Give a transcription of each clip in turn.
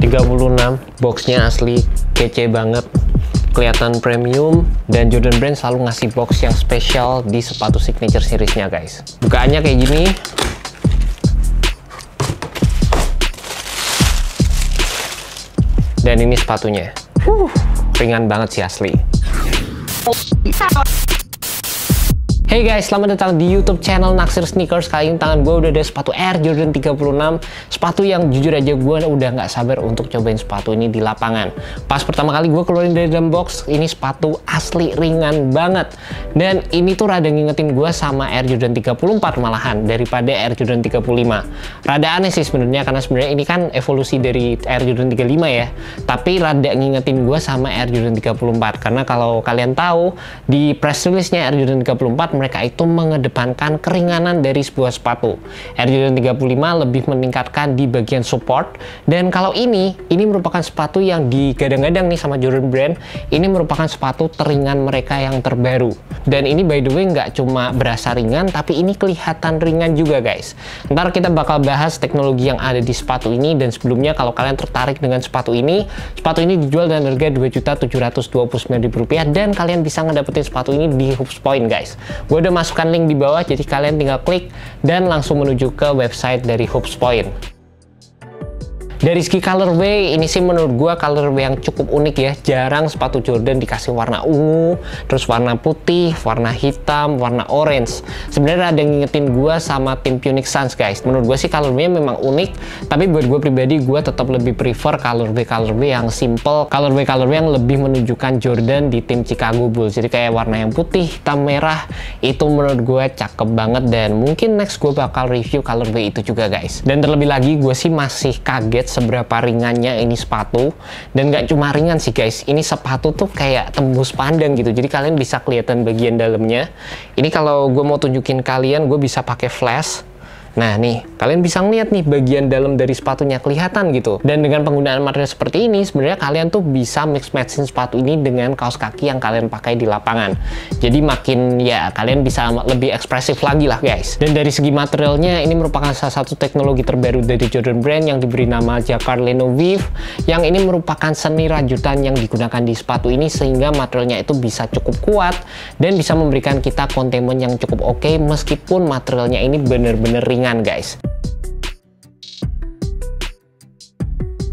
36, boxnya asli kece banget, kelihatan premium, dan Jordan Brand selalu ngasih box yang spesial di sepatu signature seriesnya guys. Bukaannya kayak gini. Dan ini sepatunya. Ringan banget sih asli. Hey guys, selamat datang di YouTube channel Naksir Sneakers. Kali ini tangan gue udah ada sepatu Air Jordan 36. Sepatu yang jujur aja gue udah nggak sabar untuk cobain sepatu ini di lapangan. Pas pertama kali gue keluarin dari dalam box, ini sepatu asli ringan banget. Dan ini tuh rada ngingetin gue sama Air Jordan 34 malahan daripada Air Jordan 35. Rada aneh sih sebenarnya, karena sebenarnya ini kan evolusi dari Air Jordan 35 ya. Tapi rada ngingetin gue sama Air Jordan 34. Karena kalau kalian tahu, di press release-nya Air Jordan 34 mereka itu mengedepankan keringanan dari sebuah sepatu. Air Jordan 35 lebih meningkatkan di bagian support, dan kalau ini merupakan sepatu yang digadang-gadang nih sama Jordan Brand. Ini merupakan sepatu teringan mereka yang terbaru, dan ini by the way nggak cuma berasa ringan, tapi ini kelihatan ringan juga guys. Ntar kita bakal bahas teknologi yang ada di sepatu ini, dan sebelumnya kalau kalian tertarik dengan sepatu ini dijual dengan harga Rp2.729.000, dan kalian bisa ngedapetin sepatu ini di Hoops Point guys. Gue udah masukkan link di bawah, jadi kalian tinggal klik dan langsung menuju ke website dari Hoops Point. Dari segi colorway, ini sih menurut gua colorway yang cukup unik ya. Jarang sepatu Jordan dikasih warna ungu, terus warna putih, warna hitam, warna orange. Sebenarnya ada yang ngingetin gua sama tim Phoenix Suns guys. Menurut gua sih colorway memang unik, tapi buat gua pribadi gua tetap lebih prefer colorway yang simple, colorway yang lebih menunjukkan Jordan di tim Chicago Bulls. Jadi kayak warna yang putih, hitam, merah, itu menurut gua cakep banget, dan mungkin next gua bakal review colorway itu juga guys. Dan terlebih lagi gua sih masih kaget seberapa ringannya ini sepatu. Dan gak cuma ringan sih guys, ini sepatu tuh kayak tembus pandang gitu, jadi kalian bisa kelihatan bagian dalamnya. Ini kalau gue mau tunjukin kalian, gue bisa pakai flash. Nah nih, kalian bisa ngeliat nih bagian dalam dari sepatunya kelihatan gitu. Dan dengan penggunaan material seperti ini, sebenarnya kalian tuh bisa mix-matchin sepatu ini dengan kaos kaki yang kalian pakai di lapangan. Jadi makin ya kalian bisa lebih ekspresif lagi lah guys. Dan dari segi materialnya, ini merupakan salah satu teknologi terbaru dari Jordan Brand yang diberi nama Jacquard Leno Weave. Yang ini merupakan seni rajutan yang digunakan di sepatu ini, sehingga materialnya itu bisa cukup kuat dan bisa memberikan kita containment yang cukup oke, meskipun materialnya ini bener-bener ringan guys.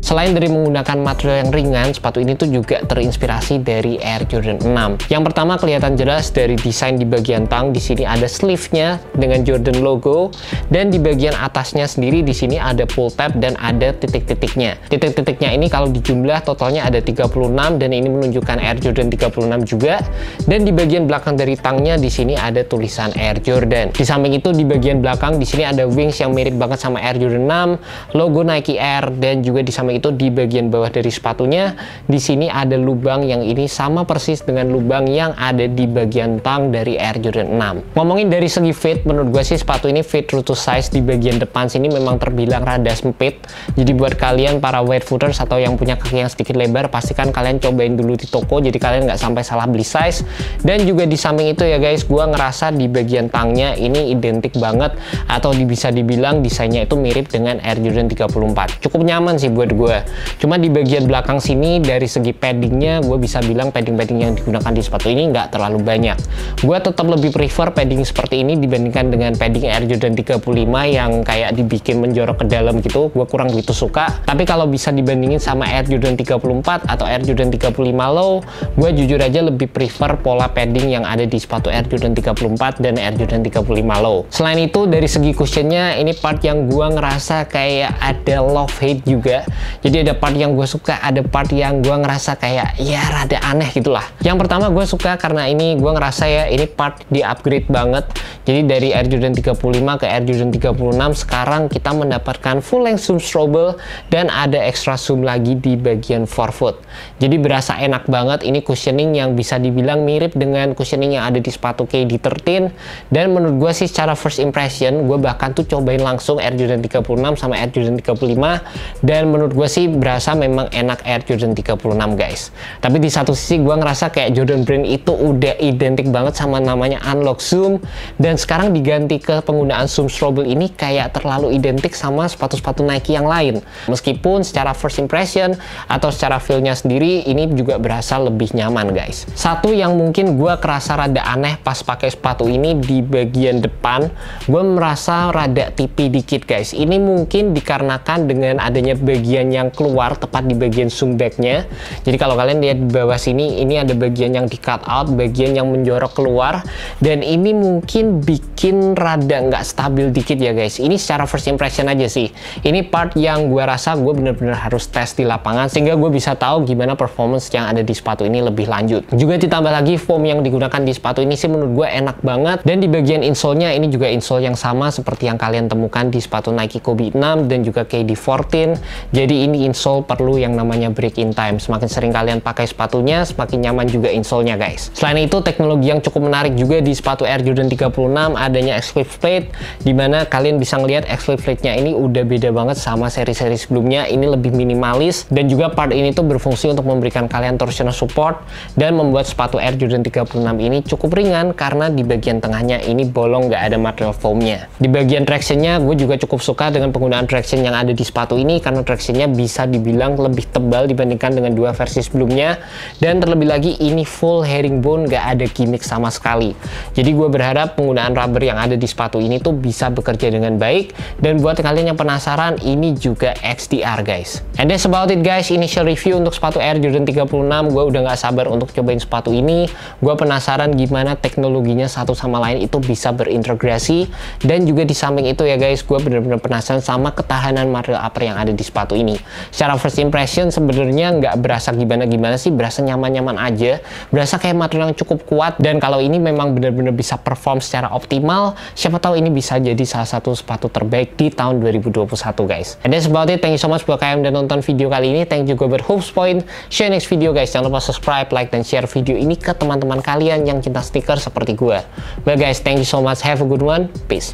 Selain dari menggunakan material yang ringan, sepatu ini tuh juga terinspirasi dari Air Jordan 6. Yang pertama kelihatan jelas dari desain di bagian tang. Di sini ada sleeve-nya dengan Jordan logo, dan di bagian atasnya sendiri di sini ada pull tab dan ada titik-titiknya. Titik-titiknya ini kalau dijumlah totalnya ada 36, dan ini menunjukkan Air Jordan 36 juga. Dan di bagian belakang dari tangnya di sini ada tulisan Air Jordan. Di samping itu di bagian belakang di sini ada wings yang mirip banget sama Air Jordan 6, logo Nike Air, dan juga di samping itu di bagian bawah dari sepatunya di sini ada lubang yang ini sama persis dengan lubang yang ada di bagian tang dari Air Jordan 6. Ngomongin dari segi fit, menurut gue sih sepatu ini fit true to size. Di bagian depan sini memang terbilang rada sempit, jadi buat kalian para wide footers atau yang punya kaki yang sedikit lebar, pastikan kalian cobain dulu di toko, jadi kalian nggak sampai salah beli size. Dan juga di samping itu ya guys, gue ngerasa di bagian tangnya ini identik banget, atau bisa dibilang desainnya itu mirip dengan Air Jordan 34. Cukup nyaman sih buat gue. Cuma di bagian belakang sini dari segi paddingnya, gue bisa bilang padding yang digunakan di sepatu ini nggak terlalu banyak. Gue tetap lebih prefer padding seperti ini dibandingkan dengan padding Air Jordan 35 yang kayak dibikin menjorok ke dalam gitu. Gue kurang begitu suka. Tapi kalau bisa dibandingin sama Air Jordan 34 atau Air Jordan 35 low, gue jujur aja lebih prefer pola padding yang ada di sepatu Air Jordan 34 dan Air Jordan 35 low. Selain itu dari segi cushionnya, ini part yang gue ngerasa kayak ada love hate juga. Jadi ada part yang gue suka, ada part yang gue ngerasa kayak ya rada aneh gitulah. Yang pertama gue suka karena ini gue ngerasa ya ini part di upgrade banget. Jadi dari Air Jordan 35 ke Air Jordan 36 sekarang kita mendapatkan full length zoom strobel, dan ada extra zoom lagi di bagian forefoot. Jadi berasa enak banget. Ini cushioning yang bisa dibilang mirip dengan cushioning yang ada di sepatu KD13, dan menurut gue sih secara first impression gue bahkan tuh cobain langsung Air Jordan 36 sama Air Jordan 35, dan menurut gue sih berasa memang enak Air Jordan 36 guys. Tapi di satu sisi gue ngerasa kayak Jordan Brand itu udah identik banget sama namanya unlock zoom, dan sekarang diganti ke penggunaan zoom strobel ini kayak terlalu identik sama sepatu-sepatu Nike yang lain. Meskipun secara first impression atau secara feel-nya sendiri ini juga berasa lebih nyaman guys. Satu yang mungkin gue kerasa rada aneh pas pakai sepatu ini di bagian depan, gue merasa rada tipis dikit guys. Ini mungkin dikarenakan dengan adanya bagian yang keluar tepat di bagian zoom back-nya. Jadi kalau kalian lihat di bawah sini, ini ada bagian yang di cut out, bagian yang menjorok keluar, dan ini mungkin bikin rada nggak stabil dikit ya guys. Ini secara first impression aja sih. Ini part yang gue rasa gue bener-bener harus tes di lapangan sehingga gue bisa tahu gimana performance yang ada di sepatu ini lebih lanjut. Juga ditambah lagi foam yang digunakan di sepatu ini sih menurut gue enak banget, dan di bagian insole-nya ini juga insole yang sama seperti yang kalian temukan di sepatu Nike Kobe 6 dan juga KD14. Jadi ini insole perlu yang namanya break in time. Semakin sering kalian pakai sepatunya, semakin nyaman juga insole-nya guys. Selain itu, teknologi yang cukup menarik juga di sepatu Air Jordan 36 adanya X-Flip Plate, dimana kalian bisa ngelihat X-Flip Plate-nya ini udah beda banget sama seri-seri sebelumnya. Ini lebih minimalis, dan juga part ini tuh berfungsi untuk memberikan kalian torsional support dan membuat sepatu Air Jordan 36 ini cukup ringan karena di bagian tengahnya ini bolong, nggak ada material foamnya. Di bagian tractionnya gue juga cukup suka dengan penggunaan traction yang ada di sepatu ini, karena tractionnya bisa dibilang lebih tebal dibandingkan dengan dua versi sebelumnya, dan terlebih lagi ini full herringbone, nggak ada gimmick sama sekali. Jadi gue berharap penggunaan rubber yang ada di sepatu ini tuh bisa bekerja dengan baik, dan buat kalian yang penasaran, ini juga XDR guys. And that's about it guys, initial review untuk sepatu Air Jordan 36. Gue udah nggak sabar untuk cobain sepatu ini. Gue penasaran gimana teknologinya satu sama lain itu bisa berintegrasi, dan juga di samping itu ya guys, gue bener-bener penasaran sama ketahanan material upper yang ada di sepatu ini. Secara first impression sebenarnya nggak berasa gimana-gimana sih, berasa nyaman-nyaman aja, berasa kayak material yang cukup kuat, dan kalau ini memang bener-bener bisa perform secara optimal, siapa tahu ini bisa jadi salah satu sepatu terbaik di tahun 2021 guys. And that's about it, thank you so much buat kalian udah nonton video kali ini. Thank you juga buat Hoops Point. See you next video guys, jangan lupa subscribe, like, dan share video ini ke teman-teman kalian yang cinta sneaker seperti gue. Well guys, thank you so much, have a good one, peace.